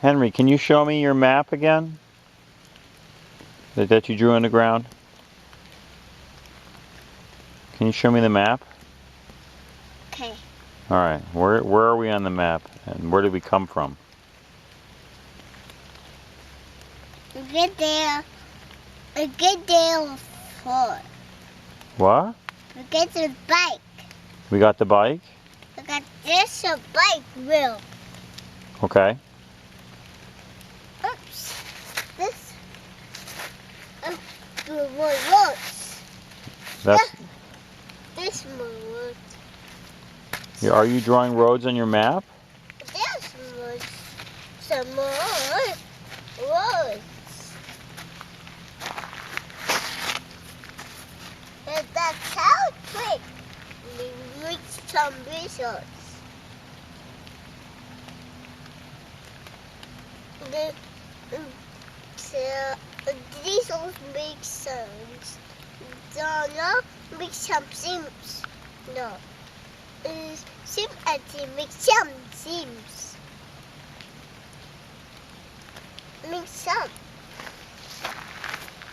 Henry, can you show me your map again? That you drew on the ground? Can you show me the map? Okay. Alright, where are we on the map? And where did we come from? We get there. We get there before. What? We get the bike. We got the bike? We got this a bike wheel. Okay. Oops. This. The more roads. That's. This more roads. Are you drawing roads on your map? There's more. Some more roads. And that's how quick we reach some results. These all make sounds. Donna makes some seams. No. Steam engine makes some seams. Makes some.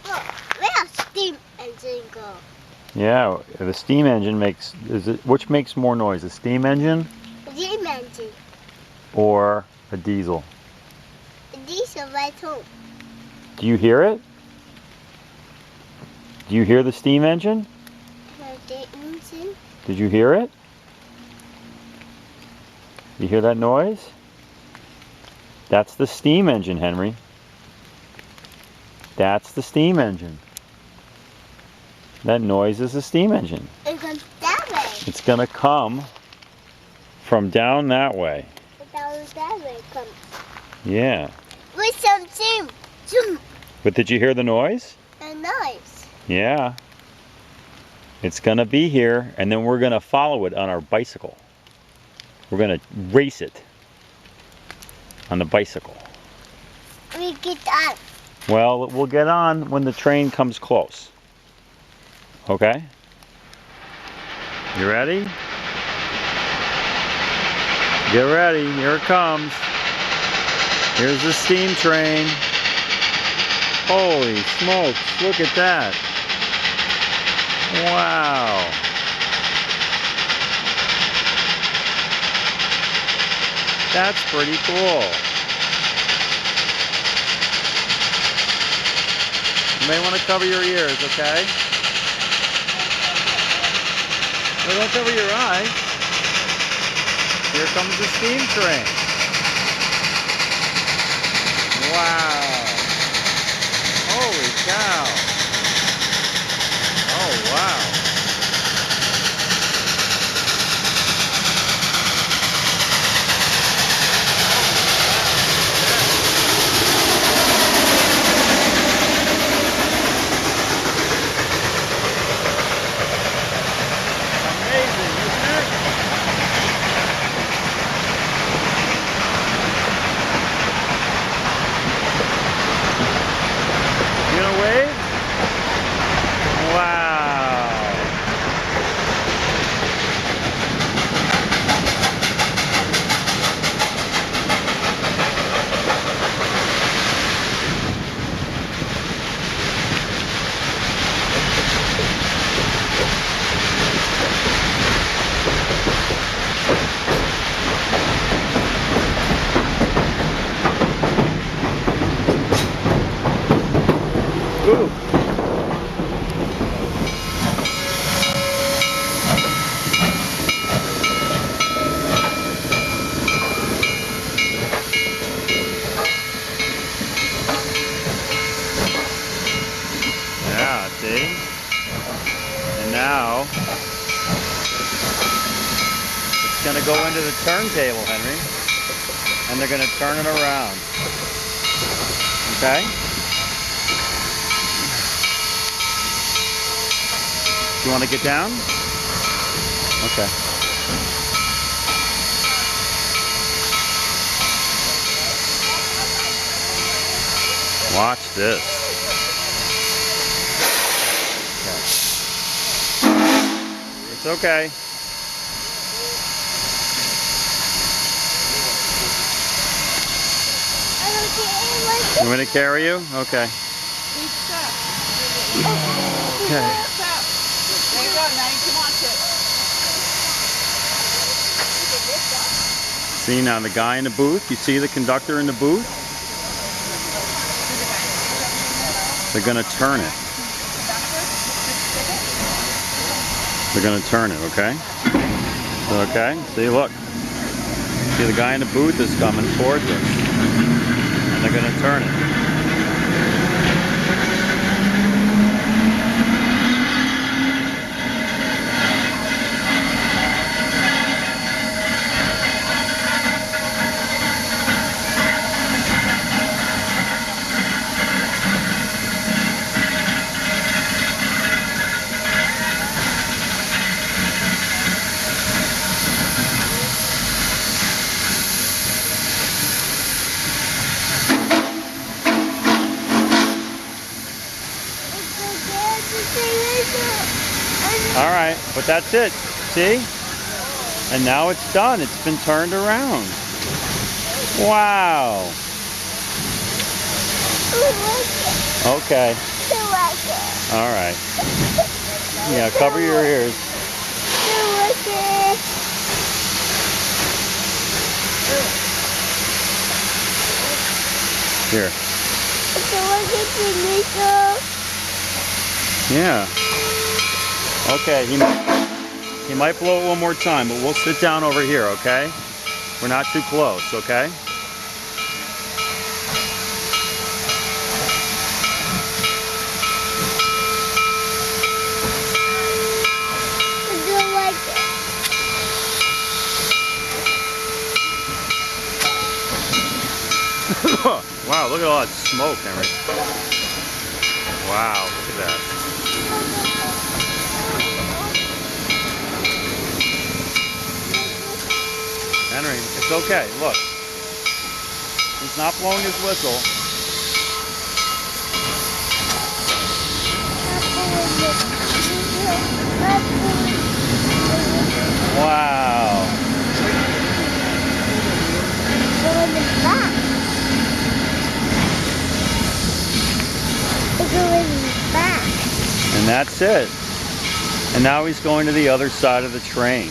Oh, where's steam engine go? Yeah, the steam engine makes. Which makes more noise, a steam engine? Steam engine. Or a diesel? A diesel right home. Do you hear it? Do you hear the steam engine? The engine. Did you hear it? You hear that noise? That's the steam engine, Henry. That's the steam engine. That noise is the steam engine. It comes that way. It's going to come from down that way. Down that way comes. Yeah. With some zoom. Zoom. But did you hear the noise? A noise. Yeah. It's going to be here, and then we're going to follow it on our bicycle. We're going to race it on the bicycle. We get on. Well, we'll get on when the train comes close. Okay? You ready? Get ready. Here it comes. Here's the steam train. Holy smokes, look at that. Wow. That's pretty cool. You may want to cover your ears, okay? Well, don't cover your eyes. Here comes the steam train. Wow. Holy cow. Oh, wow. Amazing, isn't it? You gonna wave? Wow. Ooh. Yeah, see? And now it's going to go into the turntable, Henry. And they're going to turn it around. Okay? You want to get down? Okay. Watch this. Okay. It's okay. You want to carry you? Okay. Okay. There you go. Now you can watch it. See now the guy in the booth? You see the conductor in the booth? They're going to turn it. They're going to turn it, okay? Okay, see, look. See, the guy in the booth is coming towards us. And they're going to turn it. All right, but that's it. See? And now it's done. It's been turned around. Wow. Okay. All right. Yeah, cover your ears. Here. Yeah. Okay, he might blow it one more time, but we'll sit down over here, okay? We're not too close, okay? Wow, look at all that smoke, Henry. Wow, look at that. Henry, it's okay. Look. He's not blowing his whistle. Wow. And that's it. And now he's going to the other side of the train.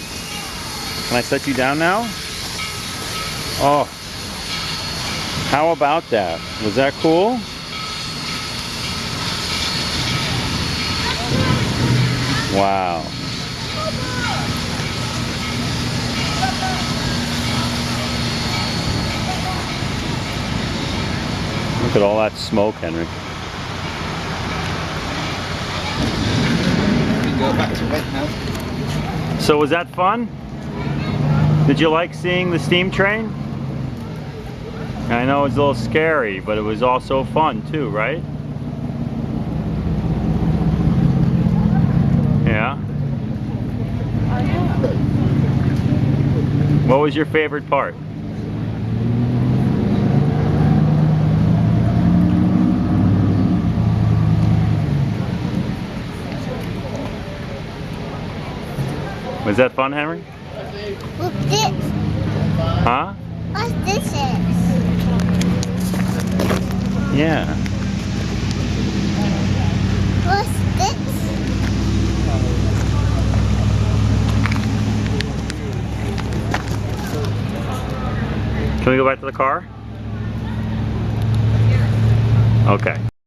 Can I set you down now? Oh. How about that? Was that cool? Wow. Look at all that smoke, Henry. Go back to bed now. So was that fun? Did you like seeing the steam train? I know it's a little scary, but it was also fun too, right? Yeah? What was your favorite part? Was that fun, Henry? What's this? Huh? What's this is? Yeah. What's this? Can we go back to the car? Okay.